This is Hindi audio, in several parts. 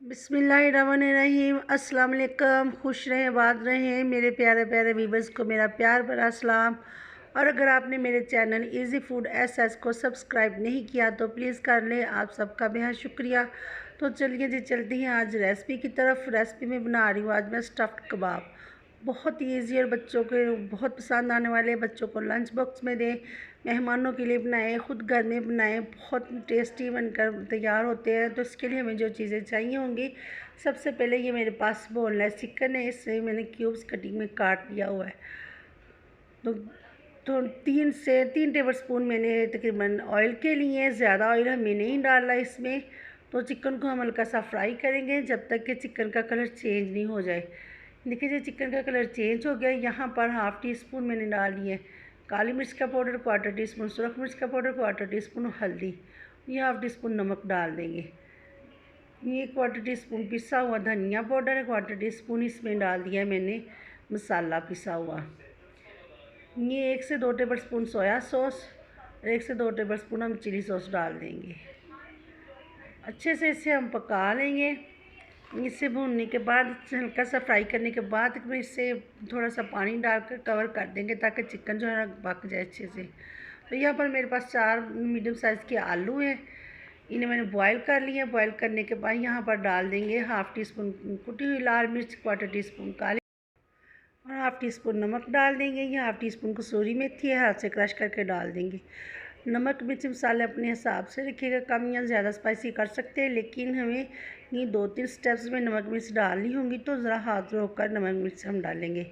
बिस्मिल्लाहिर्रहमानिर्रहीम। अस्सलाम वालेकुम। खुश रहें, आबाद रहें मेरे प्यारे प्यारे व्यूवर्स को मेरा प्यार भरा सलाम। और अगर आपने मेरे चैनल इजी फूड एस को सब्सक्राइब नहीं किया तो प्लीज़ कर लें, आप सबका बेहद शुक्रिया। तो चलिए जी चलती हैं आज रेसिपी की तरफ। रेसिपी में बना रही हूँ आज मैं स्टफ़्ड कबाब। बहुत ईजी और बच्चों के बहुत पसंद आने वाले, बच्चों को लंच बॉक्स में दें, मेहमानों के लिए बनाएं, ख़ुद घर में बनाएं, बहुत टेस्टी बनकर तैयार होते हैं। तो इसके लिए हमें जो चीज़ें चाहिए होंगी, सबसे पहले ये मेरे पास बोनलेस चिकन है, इससे मैंने क्यूब्स कटिंग में काट लिया हुआ है। तो 3 टेबल स्पून मैंने तकरीबन ऑयल के लिए, ज़्यादा ऑयल हमें नहीं डालना इसमें। तो चिकन को हम हल्का सा फ्राई करेंगे जब तक कि चिकन का कलर चेंज नहीं हो जाए। देखिए जी चिकन का कलर चेंज हो गया। यहाँ पर हाफ़ टी स्पून मैंने डाली है काली मिर्च का पाउडर, क्वार्टर टी स्पून सुरख मिर्च का पाउडर, क्वार्टर टी स्पून हल्दी, ये हाफ़ टी स्पून नमक डाल देंगे। ये क्वार्टर टी स्पून पिसा हुआ धनिया पाउडर है, क्वार्टर टी स्पून इसमें डाल दिया है मैंने मसाला पिसा हुआ। ये 1 से 2 टेबल स्पून सोया सॉस और 1 से 2 टेबल स्पून हम चिली सॉस डाल देंगे। अच्छे से इसे हम पका लेंगे। इसे भूनने के बाद, हल्का सा फ्राई करने के बाद फिर इससे थोड़ा सा पानी डालकर कवर कर देंगे ताकि चिकन जो है ना पक जाए अच्छे से। तो यहाँ पर मेरे पास 4 मीडियम साइज़ के आलू हैं, इन्हें मैंने बॉयल कर लिया। बॉयल करने के बाद यहाँ पर डाल देंगे हाफ़ टी स्पून कुटी हुई लाल मिर्च, क्वार्टर टी स्पून काली और हाफ़ टी स्पून नमक डाल देंगे। ये हाफ़ टी स्पून कसूरी मेथी है, हाथ से क्रश करके डाल देंगे। नमक मिर्च मसाले अपने हिसाब से रखिएगा, कम या ज़्यादा स्पाइसी कर सकते हैं, लेकिन हमें ये 2-3 स्टेप्स में नमक मिर्च डालनी होंगी तो ज़रा हाथ रोक कर नमक मिर्च हम डालेंगे।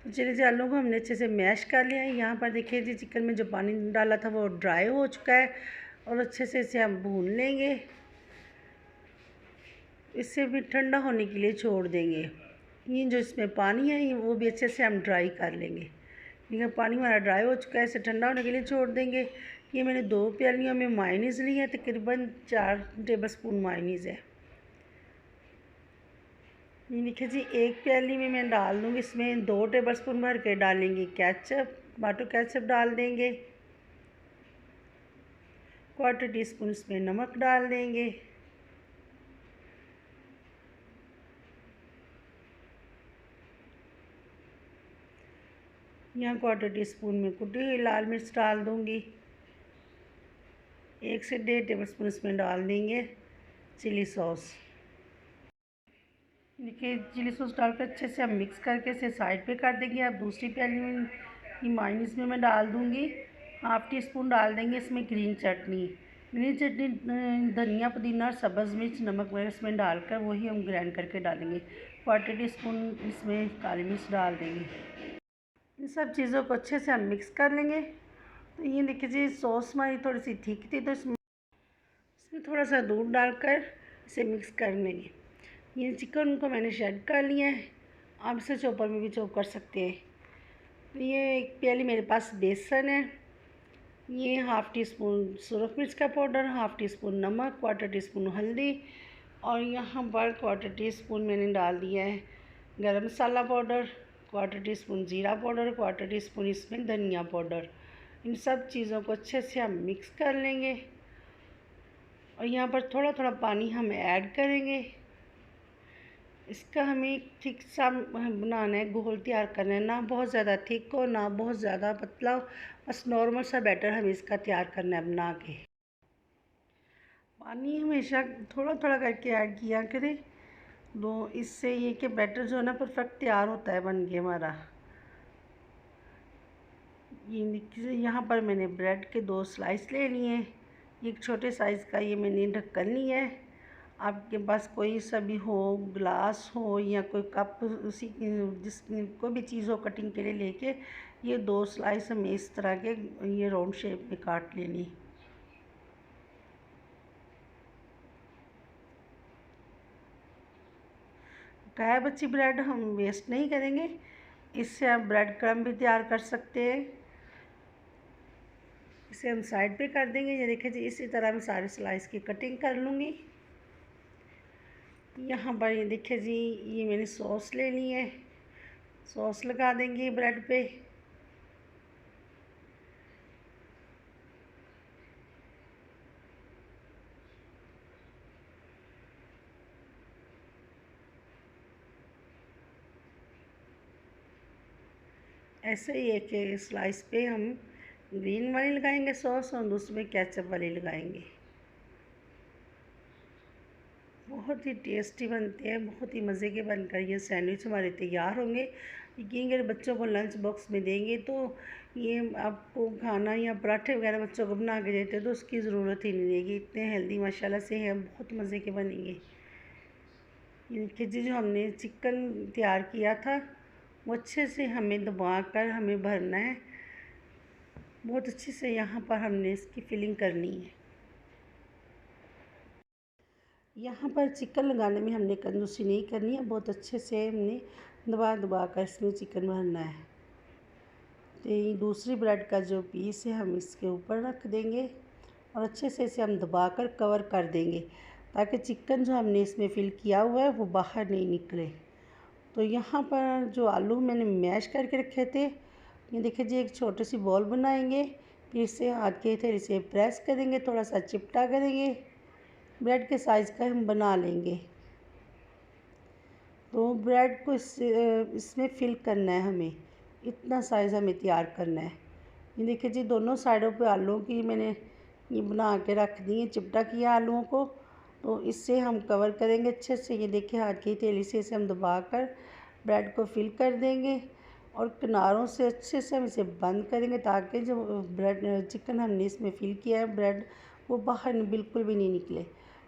तो चलिए जी आलू को हमने अच्छे से मैश कर लिया है। यहाँ पर देखिए जी चिकन में जो पानी डाला था वो ड्राई हो चुका है और अच्छे से इसे हम भून लेंगे। इससे भी ठंडा होने के लिए छोड़ देंगे। ये जो इसमें पानी है वो भी अच्छे से हम ड्राई कर लेंगे। ठीक पानी हमारा ड्राई हो चुका है, इसे ठंडा होने के लिए छोड़ देंगे। ये मैंने 2 प्यालियों में मायोनीज़ ली है, तकरीबन 4 टेबल स्पून मायोनीज़ है। ये देखिए जी 1 प्याली में मैं डाल दूँगी, इसमें 2 टेबल स्पून भर के डालेंगे केचप, टमाटो केचप डाल देंगे। क्वार्टर टी स्पून इसमें नमक डाल देंगे। यहाँ क्वार्टर टी स्पून में कुटी हुई लाल मिर्च डाल दूँगी। 1 से 1.5 टेबल स्पून इसमें डाल देंगे चिली सॉस। देखिए चिली सॉस डालकर अच्छे से हम मिक्स करके इसे साइड पे कर देंगे। अब दूसरी प्याली में ये मायोनीज़ में मैं डाल दूँगी हाफ़ टी स्पून डाल देंगे इसमें ग्रीन चटनी। धनिया पुदीना और सब्ज़ मिर्च नमक वगैरह इसमें डालकर वही हम ग्राइंड करके डालेंगे। क्वार्टर टी स्पून इसमें काली मिर्च डाल देंगे। इन सब चीज़ों को अच्छे से हम मिक्स कर लेंगे। तो ये देखिए जी सॉस हमारी थोड़ी सी ठीक थी तो इसमें थोड़ा सा दूध डालकर इसे मिक्स कर लेंगे। ये चिकन को मैंने शेड कर लिया है, आप इसे चॉपर में भी चॉप कर सकते हैं। तो ये 1 प्याली मेरे पास बेसन है, ये हाफ़ टी स्पून सुरख मिर्च का पाउडर, हाफ़ टी स्पून नमक, क्वार्टर टी स्पून हल्दी और यहाँ पर क्वार्टर टी स्पून मैंने डाल दिया है गरम मसाला पाउडर, क्वार्टर टी स्पून ज़ीरा पाउडर, क्वार्टर टी स्पून इसमें धनिया पाउडर। इन सब चीज़ों को अच्छे से हम मिक्स कर लेंगे और यहाँ पर थोड़ा थोड़ा पानी हम ऐड करेंगे। इसका हमें थिक सा बनाना है, घोल तैयार करना है, ना बहुत ज़्यादा थिक हो ना बहुत ज़्यादा पतला हो, बस नॉर्मल सा बैटर हमें इसका तैयार करना है बना के। पानी हमेशा थोड़ा थोड़ा करके ऐड किया करें, तो इससे ये कि बैटर जो है ना परफेक्ट तैयार होता है बन के हमारा। ये यहाँ पर मैंने ब्रेड के 2 स्लाइस ले लिए हैं। एक छोटे साइज़ का ये मैंने ढक्कन लिया है। आपके पास कोई सा भी हो, ग्लास हो या कोई कप, उसी जिस कोई भी चीज़ हो कटिंग के लिए लेके ये 2 स्लाइस हमें इस तरह के ये राउंड शेप में काट लेनी। गाय बची ब्रेड हम वेस्ट नहीं करेंगे, इससे आप ब्रेड क्रम्ब भी तैयार कर सकते हैं। इसे हम साइड पे कर देंगे। ये देखिए जी इसी तरह मैं सारे स्लाइस की कटिंग कर लूँगी। यहाँ पर ये देखिए जी ये मैंने सॉस ले ली है, सॉस लगा देंगे ब्रेड पे। ऐसे ही एक स्लाइस पे हम ग्रीन वाली लगाएंगे सॉस और दूसरे में केचप वाली लगाएंगे। बहुत ही टेस्टी बनते हैं, बहुत ही मज़े के बनकर ये सैंडविच हमारे तैयार होंगे। यकीन करें बच्चों को लंच बॉक्स में देंगे तो ये आपको खाना या पराठे वगैरह बच्चों को बना के देते तो उसकी ज़रूरत ही नहीं रहेगी, इतने हेल्दी माशाल्लाह से हैं, बहुत मज़े के बनेंगे। ये देखिए जी, जो हमने चिकन तैयार किया था वो अच्छे से हमें दबा कर हमें भरना है, बहुत अच्छे से यहाँ पर हमने इसकी फिलिंग करनी है। यहाँ पर चिकन लगाने में हमने कंजूसी नहीं करनी है, बहुत अच्छे से हमने दबा दबा कर इसमें चिकन भरना है। तो ये दूसरी ब्रेड का जो पीस है हम इसके ऊपर रख देंगे और अच्छे से इसे हम दबा कर कवर कर देंगे ताकि चिकन जो हमने इसमें फिल किया हुआ है वो बाहर नहीं निकले। तो यहाँ पर जो आलू मैंने मैश करके रखे थे, ये देखिए जी, एक छोटी सी बॉल बनाएंगे, फिर इसे हाथ के हथेली से प्रेस करेंगे, थोड़ा सा चिपटा करेंगे, ब्रेड के साइज़ का हम बना लेंगे। तो ब्रेड को इसमें फिल करना है, हमें इतना साइज़ हमें तैयार करना है। ये देखिए जी, दोनों साइडों पे आलूओं की मैंने ये बना के रख दी है, चिपटा किया आलूओं को। तो इससे हम कवर करेंगे अच्छे से। ये देखिए हाथ की हथेली से इसे हम दबा कर ब्रेड को फिल कर देंगे और किनारों से अच्छे से हम इसे बंद करेंगे ताकि जो ब्रेड चिकन हमने इसमें फिल किया है ब्रेड वो बाहर बिल्कुल भी नहीं निकले।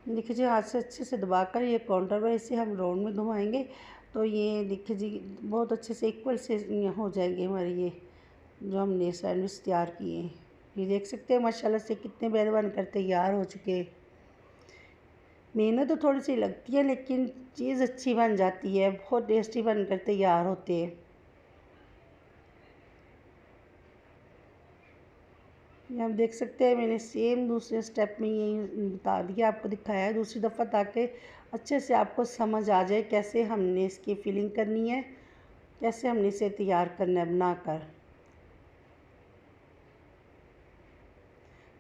देखिए जी, हाथ से अच्छे से दबाकर ये काउंटर पर इसे हम राउंड में घुमाएंगे तो ये देखिए जी बहुत अच्छे से इक्वल से हो जाएंगे हमारे ये जो हमने सैंडविच तैयार किए हैं। ये देख सकते हैं माशाल्लाह से कितने प्यारे बनकर तैयार हो चुके हैं। मेहनत तो थोड़ी सी लगती है लेकिन चीज़ अच्छी बन जाती है, बहुत टेस्टी बनकर तैयार होते हैं। ये आप देख सकते हैं मैंने सेम दूसरे स्टेप में यही बता दिया, आपको दिखाया है दूसरी दफ़ा ताकि अच्छे से आपको समझ आ जाए कैसे हमने इसकी फिलिंग करनी है, कैसे हमने इसे तैयार करना है बनाकर।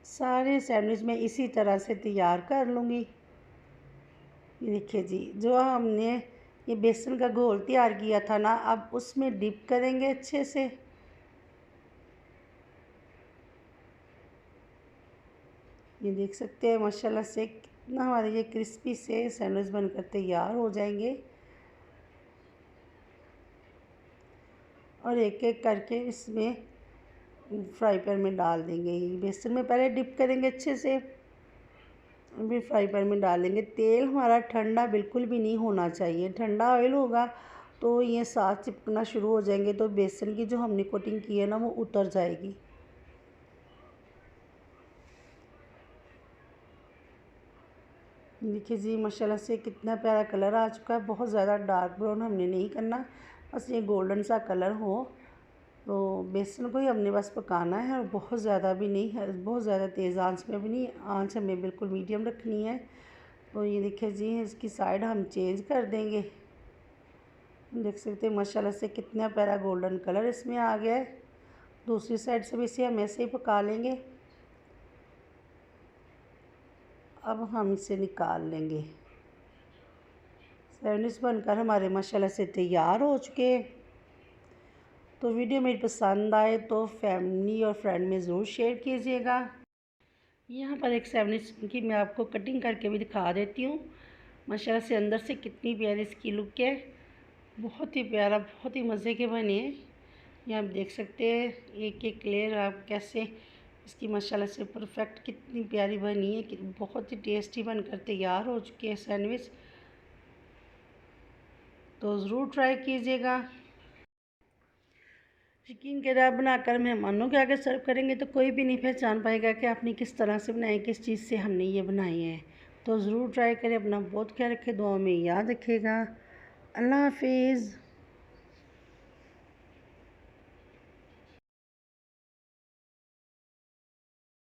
सारे सैंडविच मैं इसी तरह से तैयार कर लूँगी। ये देखिए जी, जो हमने ये बेसन का घोल तैयार किया था ना, अब उसमें डिप करेंगे अच्छे से। ये देख सकते हैं माशाल्लाह से कितना हमारे ये क्रिस्पी से सैंडविच बनकर तैयार हो जाएंगे। और एक एक करके इसमें फ्राई पैन में डाल देंगे। बेसन में पहले डिप करेंगे अच्छे से, फिर फ्राई पैन में डालेंगे। तेल हमारा ठंडा बिल्कुल भी नहीं होना चाहिए, ठंडा ऑयल होगा तो ये साथ चिपकना शुरू हो जाएंगे तो बेसन की जो हमने कोटिंग की है ना वो उतर जाएगी। देखिए जी माशाल्लाह से कितना प्यारा कलर आ चुका है। बहुत ज़्यादा डार्क ब्राउन हमने नहीं करना, बस ये गोल्डन सा कलर हो। तो बेसन को ही हमने बस पकाना है और बहुत ज़्यादा भी नहीं है, बहुत ज़्यादा तेज़ आंच में भी नहीं, आंच हमें बिल्कुल मीडियम रखनी है। तो ये देखिए जी, इसकी साइड हम चेंज कर देंगे। देख सकते हैं माशाल्लाह से कितना प्यारा गोल्डन कलर इसमें आ गया है। दूसरी साइड से भी इसे हम ऐसे ही पका लेंगे। अब हम इसे निकाल लेंगे। सैंडविच बनकर हमारे माशाल्लाह से तैयार हो चुके हैं। तो वीडियो मेरी पसंद आए तो फैमिली और फ्रेंड में ज़रूर शेयर कीजिएगा। यहाँ पर एक सैंडविच की मैं आपको कटिंग करके भी दिखा देती हूँ। माशाल्लाह से अंदर से कितनी प्यारी इसकी लुक है, बहुत ही प्यारा, बहुत ही मज़े के बने हैं। ये आप देख सकते हैं एक एक लेयर आप कैसे इसकी माशाल्लाह से परफेक्ट कितनी प्यारी बनी है कि बहुत ही टेस्टी बनकर तैयार हो चुके हैं सैंडविच। तो ज़रूर ट्राई कीजिएगा। यकीन करें आप बनाकर मेहमानों के आगे सर्व करेंगे तो कोई भी नहीं पहचान पाएगा कि आपने किस तरह से बनाई, किस चीज़ से हमने ये बनाई है। तो ज़रूर ट्राई करें। अपना बहुत ख्याल रखें, दुआ में याद रखिएगा। अल्लाह हाफिज़।